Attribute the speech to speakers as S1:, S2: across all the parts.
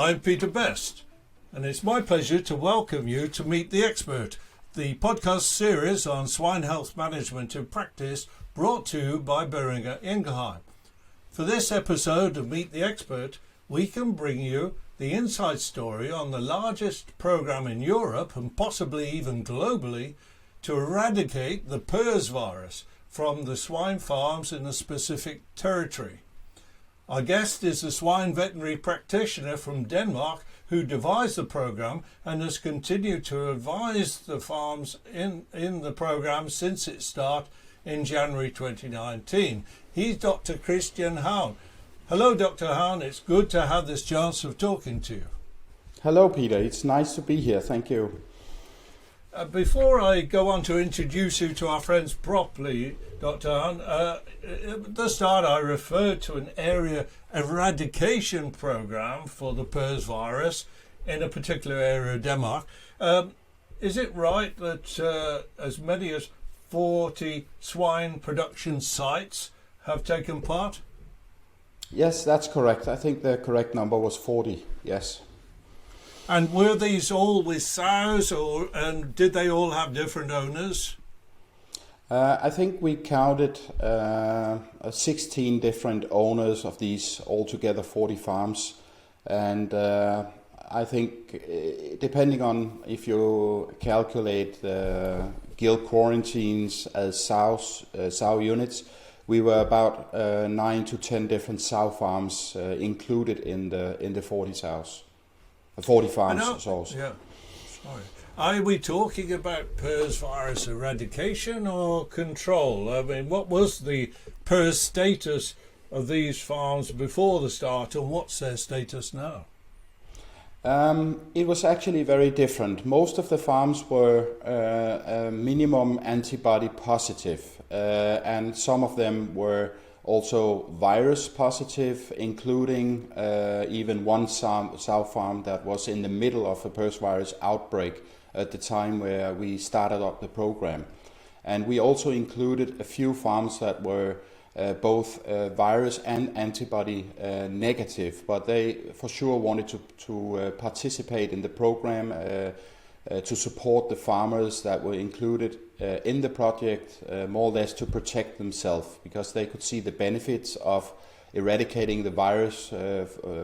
S1: I'm Peter Best, and it's my pleasure to welcome you to Meet the Expert, the podcast series on swine health management in practice brought to you by Boehringer Ingelheim. For this episode of Meet the Expert, we can bring you the inside story on the largest program in Europe and possibly even globally to eradicate the PRRS virus from the swine farms in a specific territory. Our guest is a swine veterinary practitioner from Denmark who devised the program and has continued to advise the farms in the program since its start in January 2019. He's Dr. Kristian Havn. Hello, Dr. Havn. It's good to have this chance of talking to you.
S2: Hello, Peter. It's nice to be here. Thank you.
S1: Before I go on to introduce you to our friends properly, Dr. Havn, at the start I referred to an area eradication program for the PRRS virus in a particular area of Denmark. Is it right that as many as 40 swine production sites have taken part?
S2: Yes, that's correct. I think the correct number was 40, yes.
S1: And were these all with sows, and did they all have different owners?
S2: I think we counted 16 different owners of these altogether 40 farms. And I think depending on if you calculate the gill quarantines as sow units, we were about 9 to 10 different sow farms included in the 40 sows. 40 farms.
S1: Yeah, sorry. Are we talking about PRRS virus eradication or control? I mean, what was the PRRS status of these farms before the start, and what's their status now?
S2: It was actually very different. Most of the farms were minimum antibody positive, and some of them were also virus positive, including even one sow farm that was in the middle of a PRRS virus outbreak at the time where we started up the program. And we also included a few farms that were both virus and antibody negative, but they for sure wanted to participate in the program to support the farmers that were included in the project, more or less to protect themselves, because they could see the benefits of eradicating the virus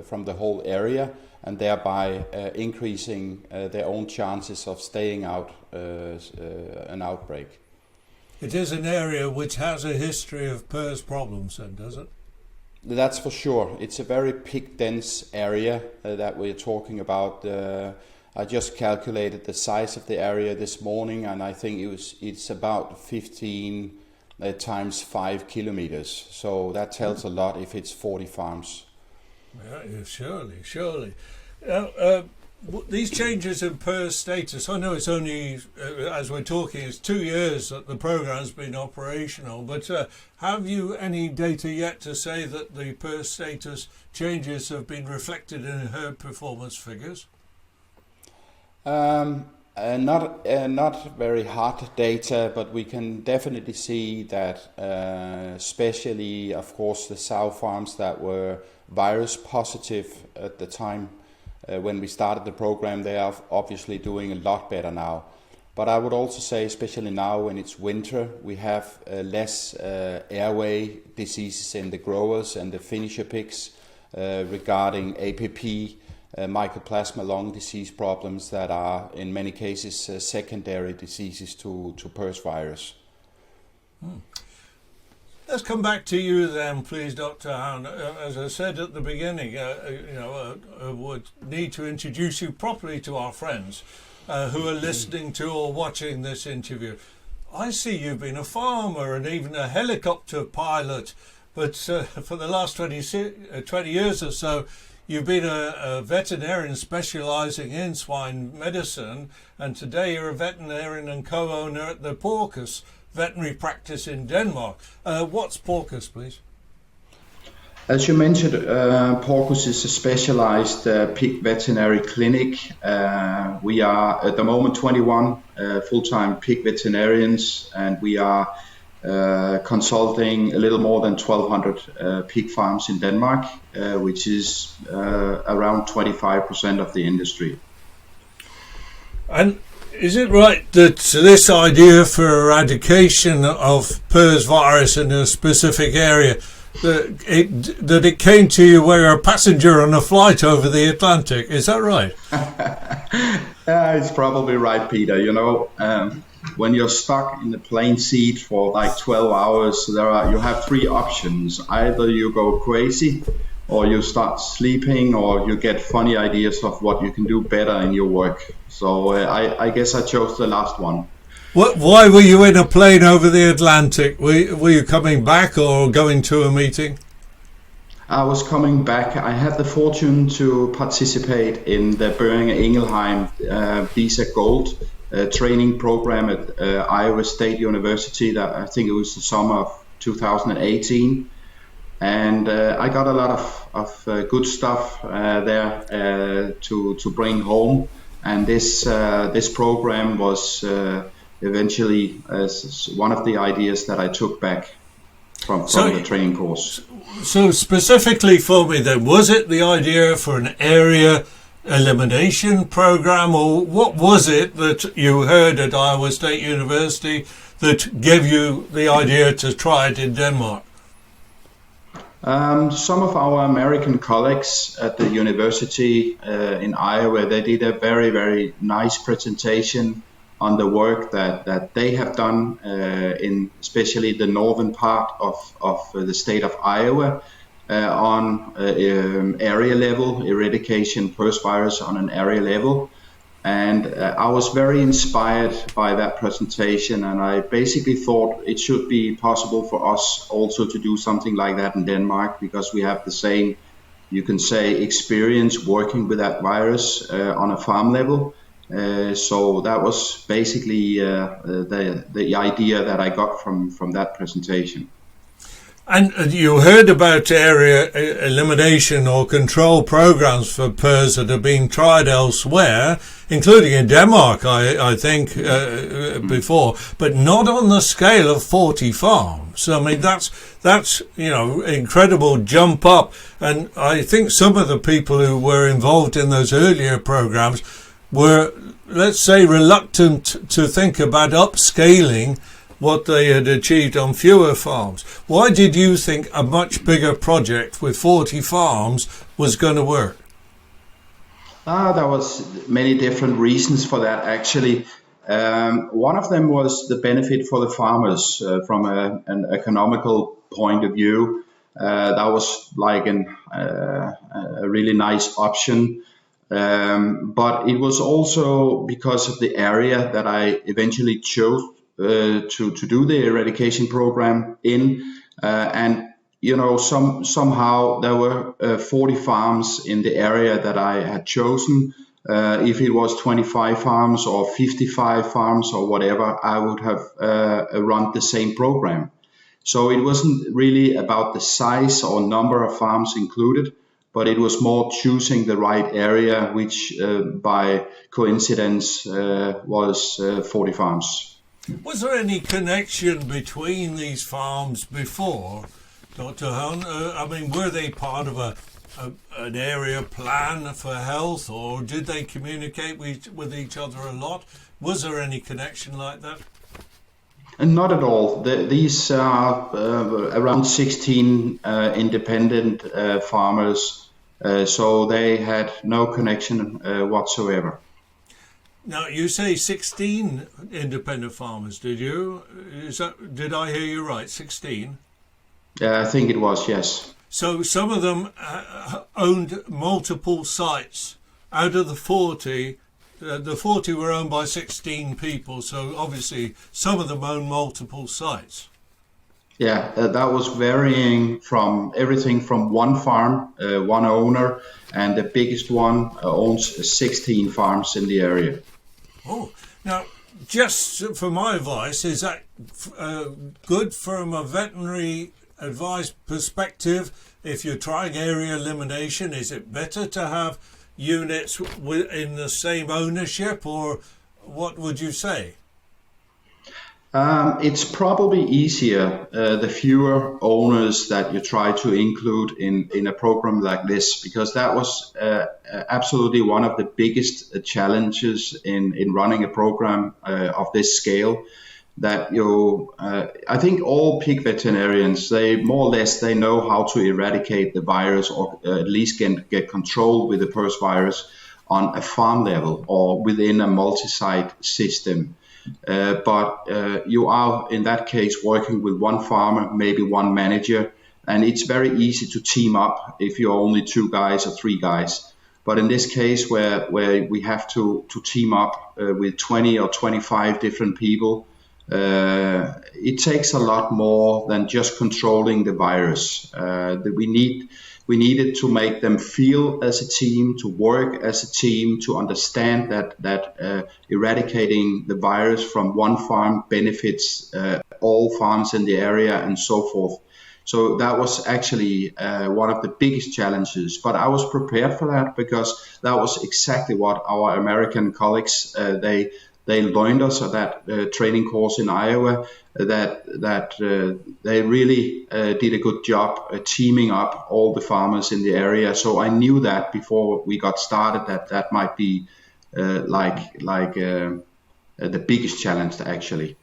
S2: from the whole area and thereby increasing their own chances of staying out an outbreak.
S1: It is an area which has a history of PRRS problems then, does it?
S2: That's for sure. It's a very pig-dense area that we're talking about. I just calculated the size of the area this morning, and I think it's about 15 times 5 kilometers. So that tells a lot if it's 40 farms.
S1: Yeah, surely. These changes in PRRS status, I know it's only, as we're talking, it's 2 years that the program's been operational, but have you any data yet to say that the PRRS status changes have been reflected in herd performance figures?
S2: Not very hard data, but we can definitely see that especially, of course, the sow farms that were virus positive at the time when we started the program, they are obviously doing a lot better now. But I would also say, especially now when it's winter, we have less airway diseases in the growers and the finisher pigs regarding APP, mycoplasma lung disease problems that are in many cases secondary diseases to PRRS virus.
S1: Let's come back to you then, please, Dr. Havn. As I said at the beginning, I would need to introduce you properly to our friends who are listening to or watching this interview. I see you've been a farmer and even a helicopter pilot, but for the last 20 years or so, you've been a veterinarian specialising in swine medicine, and today you're a veterinarian and co-owner at the PRRS veterinary practice in Denmark. What's PRRS, please?
S3: As you mentioned, PRRS is a specialized pig veterinary clinic. We are at the moment 21 full-time pig veterinarians, and we are consulting a little more than 1,200 pig farms in Denmark, which is around 25% of the industry.
S1: And is it right that this idea for eradication of PRRS virus in a specific area, that it came to you while you're a passenger on a flight over the Atlantic? Is that right?
S3: It's probably right, Peter. You know, when you're stuck in the plane seat for like 12 hours, you have three options. Either you go crazy, or you start sleeping, or you get funny ideas of what you can do better in your work. So I guess I chose the last one.
S1: Why were you in a plane over the Atlantic? Were you coming back or going to a meeting?
S3: I was coming back. I had the fortune to participate in the Boehringer Ingelheim Visa Gold training program at Iowa State University. That I think it was the summer of 2018. And I got a lot of good stuff there to bring home. And this program was eventually one of the ideas that I took back from the training course.
S1: So specifically for me then, was it the idea for an area elimination program, or what was it that you heard at Iowa State University that gave you the idea to try it in Denmark?
S3: Some of our American colleagues at the university in Iowa, they did a very, very nice presentation on the work that they have done in especially the northern part of the state of Iowa on area level, eradication PRRS virus on an area level. And I was very inspired by that presentation, and I basically thought it should be possible for us also to do something like that in Denmark, because we have the same, you can say, experience working with that virus on a farm level. So that was basically the idea that I got from that presentation.
S1: And you heard about area elimination or control programs for PRRS that are being tried elsewhere, including in Denmark, I think, before, but not on the scale of 40 farms. I mean, that's incredible jump up. And I think some of the people who were involved in those earlier programs were, let's say, reluctant to think about upscaling what they had achieved on fewer farms. Why did you think a much bigger project with 40 farms was going to work?
S3: There was many different reasons for that, actually. One of them was the benefit for the farmers from an economical point of view. That was like a really nice option. But it was also because of the area that I eventually chose to do the eradication program in, and somehow there were 40 farms in the area that I had chosen. If it was 25 farms or 55 farms or whatever, I would have run the same program. So it wasn't really about the size or number of farms included, but it was more choosing the right area, which by coincidence was 40 farms.
S1: Was there any connection between these farms before, Dr. Havn? I mean, were they part of an area plan for health, or did they communicate with each other a lot? Was there any connection like that?
S3: Not at all. These are around 16 independent farmers, so they had no connection whatsoever.
S1: Now, you say 16 independent farmers, did you? Did I hear you right, 16?
S3: Yeah, I think it was, yes.
S1: So some of them owned multiple sites. Out of the 40 were owned by 16 people, so obviously some of them own multiple sites.
S3: Yeah, that was varying from everything from one farm, one owner, and the biggest one owns 16 farms in the area.
S1: Oh, now, just for my advice, is that good from a veterinary advice perspective? If you're trying area elimination, is it better to have units in the same ownership, or what would you say?
S3: It's probably easier the fewer owners that you try to include in a program like this, because that was absolutely one of the biggest challenges in running a program of this scale. That I think all pig veterinarians, they more or less they know how to eradicate the virus, or at least get control with the PRRS virus on a farm level or within a multi-site system. But you are in that case working with one farmer, maybe one manager, and it's very easy to team up if you're only 2 guys or 3 guys. But in this case, where we have to team up with 20 or 25 different people, it takes a lot more than just controlling the virus. We needed to make them feel as a team, to work as a team, to understand that eradicating the virus from one farm benefits all farms in the area and so forth. So that was actually one of the biggest challenges. But I was prepared for that, because that was exactly what our American colleagues, they learned us at that training course in Iowa, that they really did a good job teaming up all the farmers in the area. So I knew that before we got started that might be the biggest challenge actually.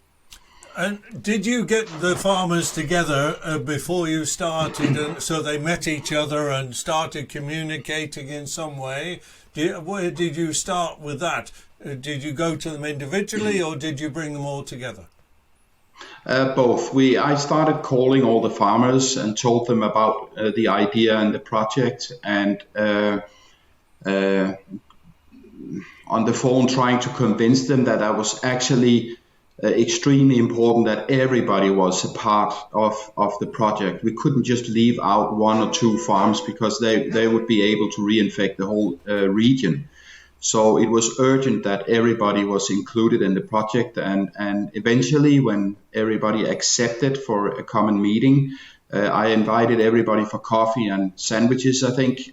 S1: And did you get the farmers together before you started, and so they met each other and started communicating in some way? Where did you start with that? Did you go to them individually, or did you bring them all together?
S3: Both. I started calling all the farmers and told them about the idea and the project, and on the phone trying to convince them that was actually extremely important that everybody was a part of the project. We couldn't just leave out 1 or 2 farms, because they would be able to reinfect the whole region. So it was urgent that everybody was included in the project, and eventually when everybody accepted for a common meeting, I invited everybody for coffee and sandwiches, I think.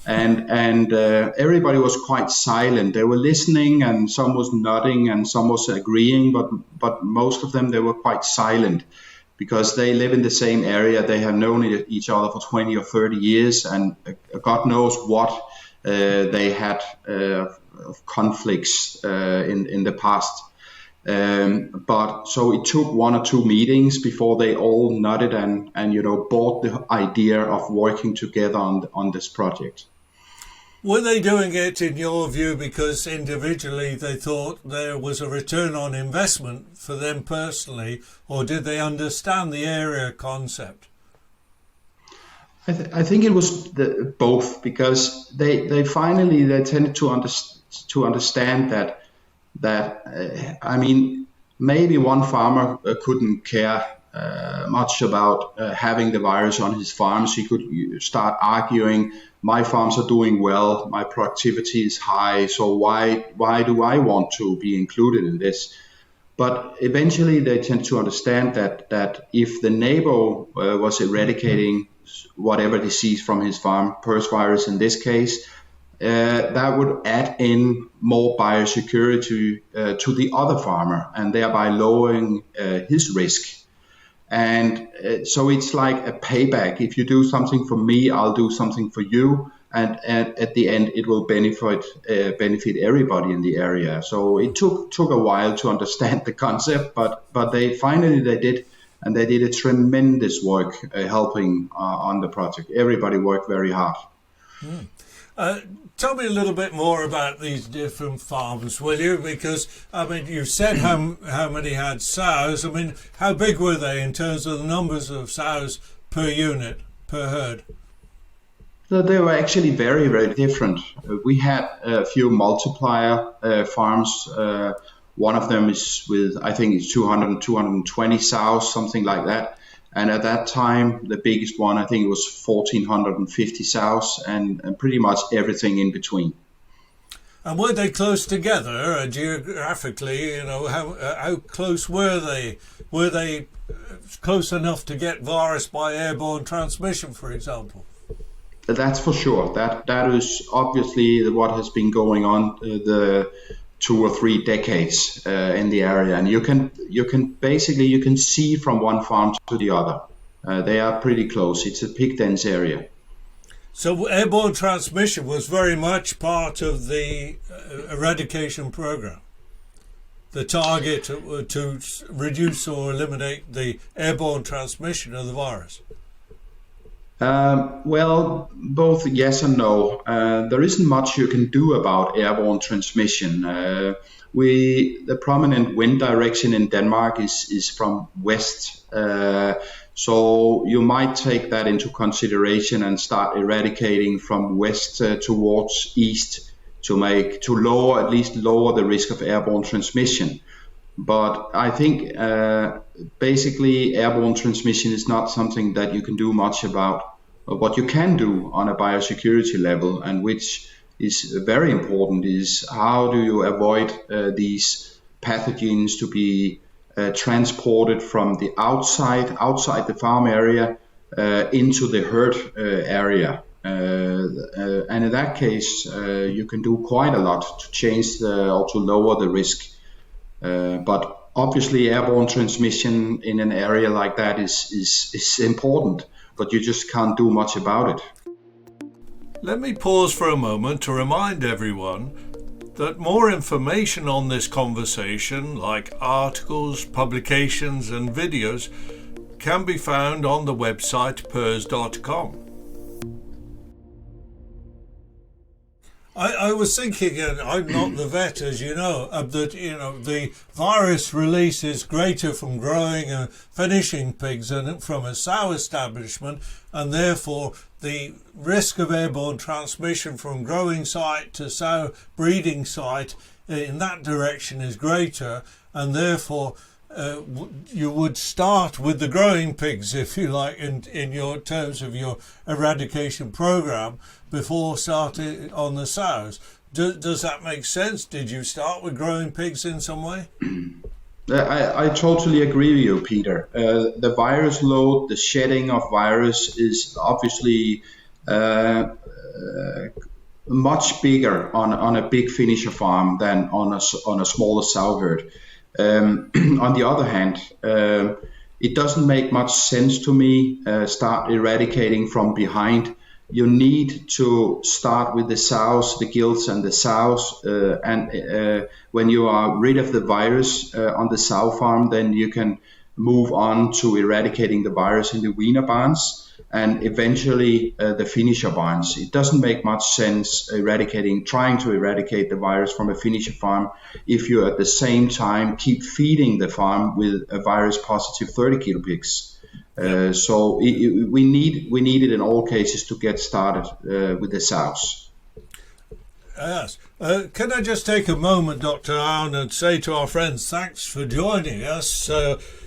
S3: and everybody was quite silent. They were listening, and some was nodding and some was agreeing, but most of them, they were quite silent, because they live in the same area. They have known each other for 20 or 30 years, and God knows what they had of conflicts in the past. But so it took 1 or 2 meetings before they all nodded and bought the idea of working together on this project.
S1: Were they doing it, in your view, because individually they thought there was a return on investment for them personally, or did they understand the area concept?
S3: I think it was both, because they finally tended to understand that I mean, maybe one farmer couldn't care much about having the virus on his farms. He could start arguing, my farms are doing well, my productivity is high, so why do I want to be included in this? But eventually they tend to understand that if the neighbor was eradicating whatever disease from his farm, PRRS virus in this case, that would add in more biosecurity to the other farmer, and thereby lowering his risk. And so it's like a payback. If you do something for me, I'll do something for you, and at the end it will benefit everybody in the area. So it took a while to understand the concept, but they finally did. And they did a tremendous work helping on the project. Everybody worked very hard.
S1: Tell me a little bit more about these different farms, will you? Because, I mean, you said how many had sows. I mean, how big were they in terms of the numbers of sows per unit, per herd?
S3: So they were actually very, very different. We had a few multiplier farms. One of them is with, I think it's 200 and 220 sows, something like that. And at that time, the biggest one, I think it was 1,450 sows, and pretty much everything in between.
S1: And were they close together geographically? How close were they? Were they close enough to get virus by airborne transmission, for example?
S3: That's for sure. That is obviously what has been going on. 2 or 3 decades in the area, and you can see from one farm to the other. They are pretty close. It's a pig dense area.
S1: So airborne transmission was very much part of the eradication program. The target to reduce or eliminate the airborne transmission of the virus.
S3: Well, both yes and no. There isn't much you can do about airborne transmission. The prominent wind direction in Denmark is from west, so you might take that into consideration and start eradicating from west towards east to at least lower the risk of airborne transmission. But I think basically airborne transmission is not something that you can do much about. What you can do on a biosecurity level, and which is very important, is how do you avoid these pathogens to be transported from the outside the farm area into the herd area. And in that case, you can do quite a lot to change or to lower the risk. But obviously airborne transmission in an area like that is important, but you just can't do much about it.
S1: Let me pause for a moment to remind everyone that more information on this conversation, like articles, publications and videos, can be found on the website PRRS.com. I was thinking, and I'm not the vet, as you know, that the virus release is greater from growing and finishing pigs than from a sow establishment, and therefore the risk of airborne transmission from growing site to sow breeding site in that direction is greater, and therefore you would start with the growing pigs, if you like, in your terms of your eradication program before starting on the sows. Does that make sense? Did you start with growing pigs in some way?
S3: I totally agree with you, Peter. The virus load, the shedding of virus is obviously much bigger on a big finisher farm than on a smaller sow herd. On the other hand, it doesn't make much sense to me start eradicating from behind. You need to start with the sows, the gilts and the sows, and when you are rid of the virus on the sow farm, then you can move on to eradicating the virus in the weaner barns and eventually the finisher barns. It doesn't make much sense trying to eradicate the virus from a finisher farm if you at the same time keep feeding the farm with a virus positive 30 kilo pigs. So we need it in all cases to get started with the sows.
S1: Yes. Can I just take a moment, Dr. Havn, and say to our friends, thanks for joining us.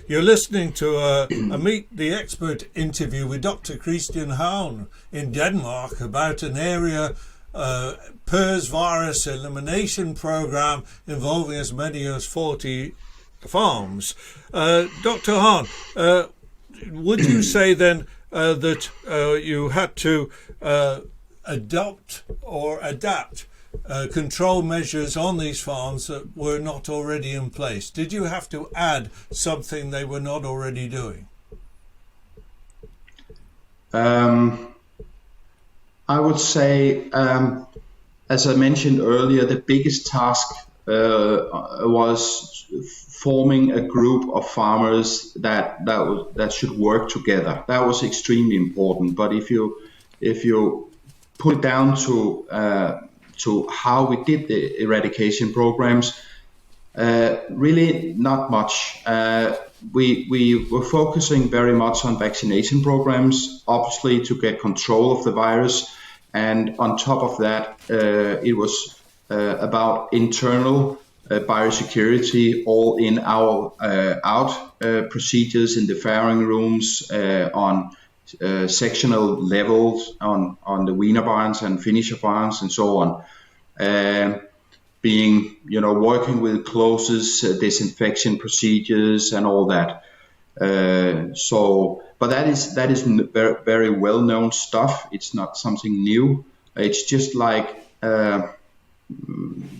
S1: You're listening to a Meet the Expert interview with Dr. Kristian Havn in Denmark about an area PRRS virus elimination program involving as many as 40 farms. Dr. Havn, would you say then that you had to adopt or adapt control measures on these farms that were not already in place? Did you have to add something they were not already doing?
S3: I would say, as I mentioned earlier, the biggest task was forming a group of farmers that should work together. That was extremely important. But if you put it down to how we did the eradication programs, really not much. We were focusing very much on vaccination programs, obviously to get control of the virus, and on top of that, it was about internal biosecurity, all in our out procedures in the farrowing rooms, on sectional levels, on the weaner barns and finisher barns and so on, working with closest disinfection procedures and all that. But that is very, very well known stuff. It's not something new. It's just like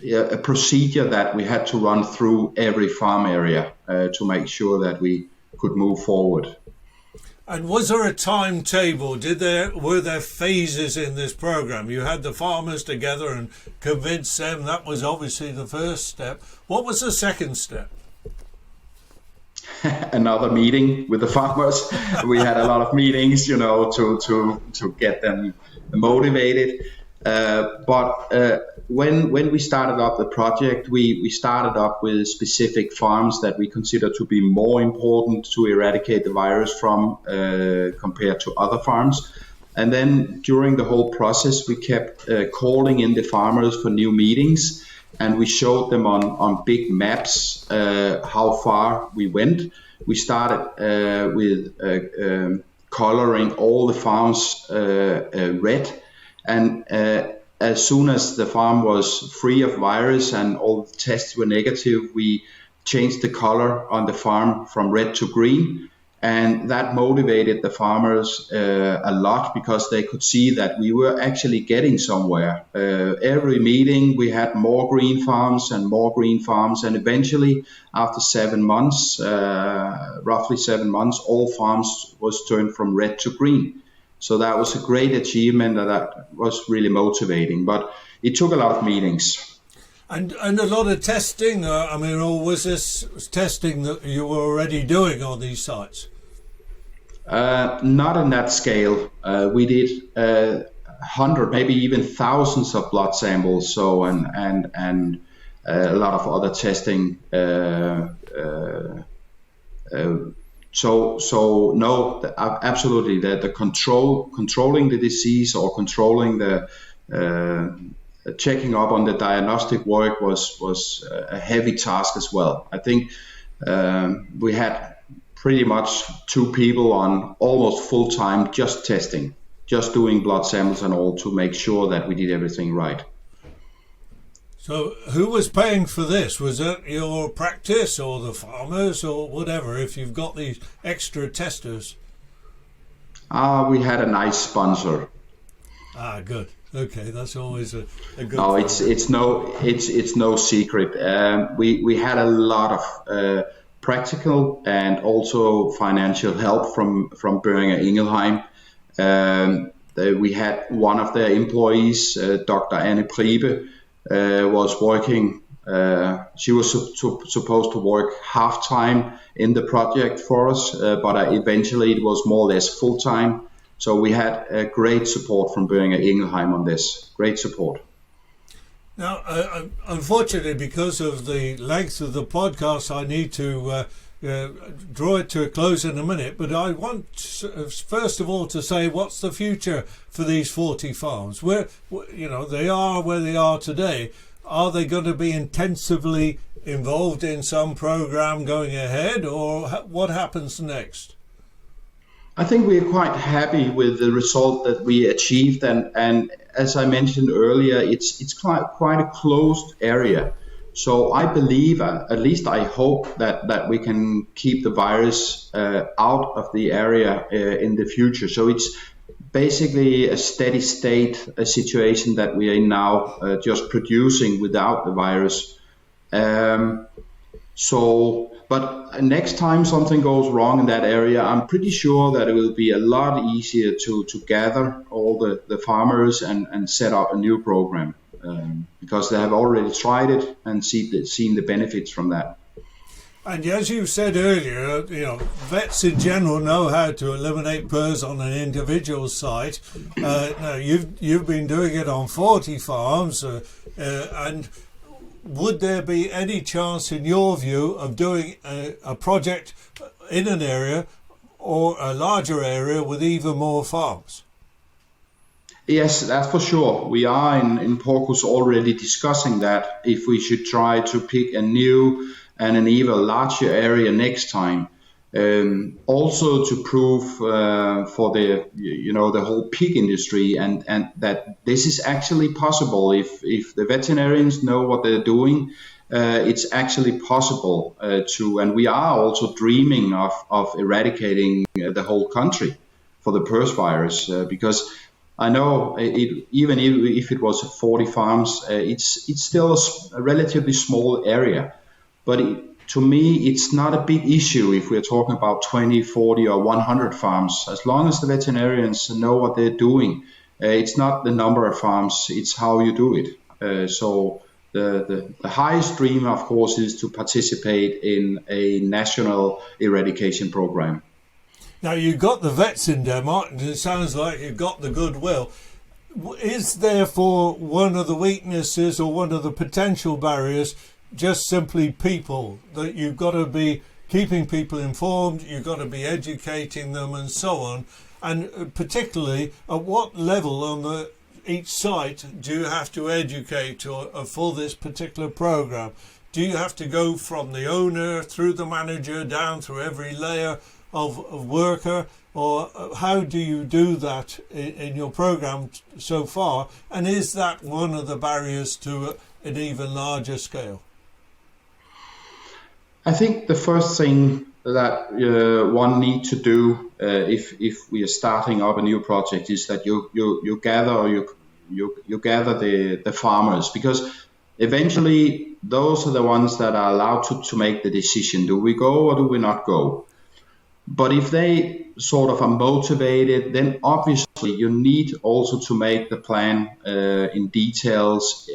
S3: a procedure that we had to run through every farm area to make sure that we could move forward.
S1: And was there a timetable? Were there phases in this program? You had the farmers together and convinced them. That was obviously the first step. What was the second step?
S3: Another meeting with the farmers. We had a lot of meetings, to get them motivated. But when we started up the project, we started up with specific farms that we consider to be more important to eradicate the virus from compared to other farms. And then during the whole process, we kept calling in the farmers for new meetings, and we showed them on big maps how far we went. We started with coloring all the farms red, and as soon as the farm was free of virus and all the tests were negative, we changed the color on the farm from red to green. And that motivated the farmers a lot, because they could see that we were actually getting somewhere. Every meeting we had more green farms, and eventually after 7 months, roughly 7 months, all farms was turned from red to green. So that was a great achievement, and that was really motivating. But it took a lot of meetings.
S1: And a lot of testing, or was this testing that you were already doing on these sites?
S3: Not in that scale. We did 100, maybe even thousands of blood samples. So and a lot of other testing. So no, absolutely. The controlling the disease or controlling the checking up on the diagnostic work was a heavy task as well. I think we had pretty much 2 people on almost full time just testing, just doing blood samples and all to make sure that we did everything right.
S1: So who was paying for this? Was it your practice or the farmers or whatever, if you've got these extra testers?
S3: We had a nice sponsor.
S1: Good. Okay, that's always a good.
S3: No, it's no secret. We had a lot of practical and also financial help from Boehringer Ingelheim. We had one of their employees, Dr. Anne Priebe, was working. She was supposed to work half-time in the project for us, but eventually it was more or less full-time. So we had great support from Boehringer Ingelheim on this. Great support.
S1: Now, unfortunately, because of the length of the podcast, I need to draw it to a close in a minute. But I want, first of all, to say, what's the future for these 40 farms? They are where they are today. Are they going to be intensively involved in some program going ahead, or what happens next?
S3: I think we are quite happy with the result that we achieved, and as I mentioned earlier, it's quite a closed area. So I believe, at least I hope, that we can keep the virus out of the area in the future. So it's basically a steady state situation that we are in now, just producing without the virus. But next time something goes wrong in that area, I'm pretty sure that it will be a lot easier to gather all the farmers and set up a new program, because they have already tried it and seen the benefits from that.
S1: And as you said earlier, vets in general know how to eliminate PRRS on an individual site. Now you've been doing it on 40 farms, and would there be any chance, in your view, of doing a project in an area or a larger area with even more farms?
S3: Yes, that's for sure. We are in Porcus already discussing that, if we should try to pick a new and an even larger area next time. Also to prove for the whole pig industry and that this is actually possible. If the veterinarians know what they're doing, it's actually possible to, and we are also dreaming of eradicating the whole country for the PRRS virus, because I know even if it was 40 farms, it's still a relatively small area. But to me, it's not a big issue if we're talking about 20, 40 or 100 farms. As long as the veterinarians know what they're doing, it's not the number of farms, it's how you do it. So the highest dream, of course, is to participate in a national eradication program.
S1: Now, you've got the vets in Denmark, and it sounds like you've got the goodwill. Is therefore one of the weaknesses or one of the potential barriers just simply people, that you've got to be keeping people informed, you've got to be educating them and so on? And particularly, at what level on each site do you have to educate for this particular program? Do you have to go from the owner through the manager down through every layer of worker, or how do you do that in your program so far? And is that one of the barriers to an even larger scale?
S3: I think the first thing that one need to do if we are starting up a new project is that you gather the farmers, because eventually those are the ones that are allowed to make the decision. Do we go or do we not go? But if they sort of are motivated, then obviously you need also to make the plan in details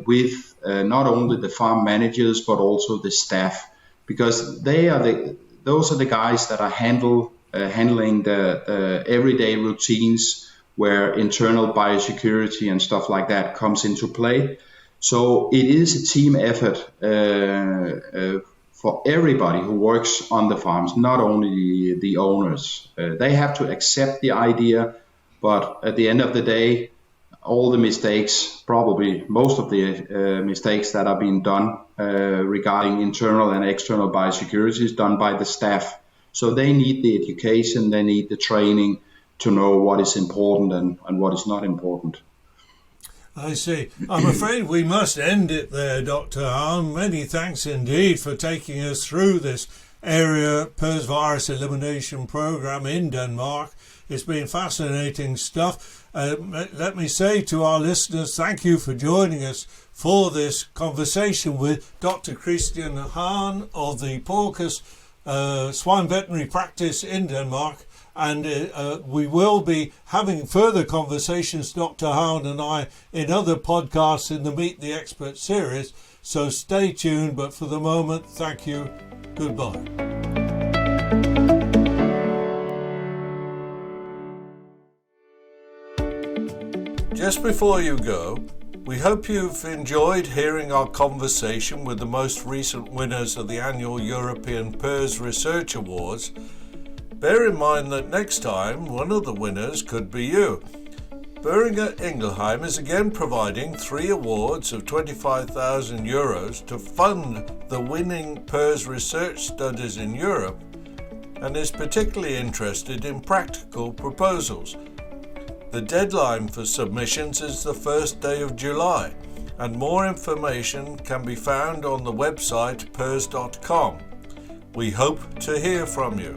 S3: with not only the farm managers but also the staff, because those are the guys that are handling the everyday routines where internal biosecurity and stuff like that comes into play. So it is a team effort for everybody who works on the farms, not only the owners. They have to accept the idea, but at the end of the day, all the mistakes, probably most of the mistakes that are being done regarding internal and external biosecurity is done by the staff. So they need the education, they need the training to know what is important and what is not important.
S1: I see. I'm afraid we must end it there, Dr. Havn. Many thanks indeed for taking us through this area PRRS virus elimination program in Denmark. It's been fascinating stuff. Let me say to our listeners, thank you for joining us for this conversation with Dr. Kristian Havn of the PRRS swine veterinary practice in Denmark. And we will be having further conversations, Dr. Havn and I, in other podcasts in the Meet the Expert series. So stay tuned. But for the moment, thank you. Goodbye. Just before you go, we hope you've enjoyed hearing our conversation with the most recent winners of the annual European PRRS Research Awards. Bear in mind that next time, one of the winners could be you. Boehringer Ingelheim is again providing 3 awards of €25,000 to fund the winning PRRS research studies in Europe, and is particularly interested in practical proposals. The deadline for submissions is the 1st day of July, and more information can be found on the website PRRS.com. We hope to hear from you.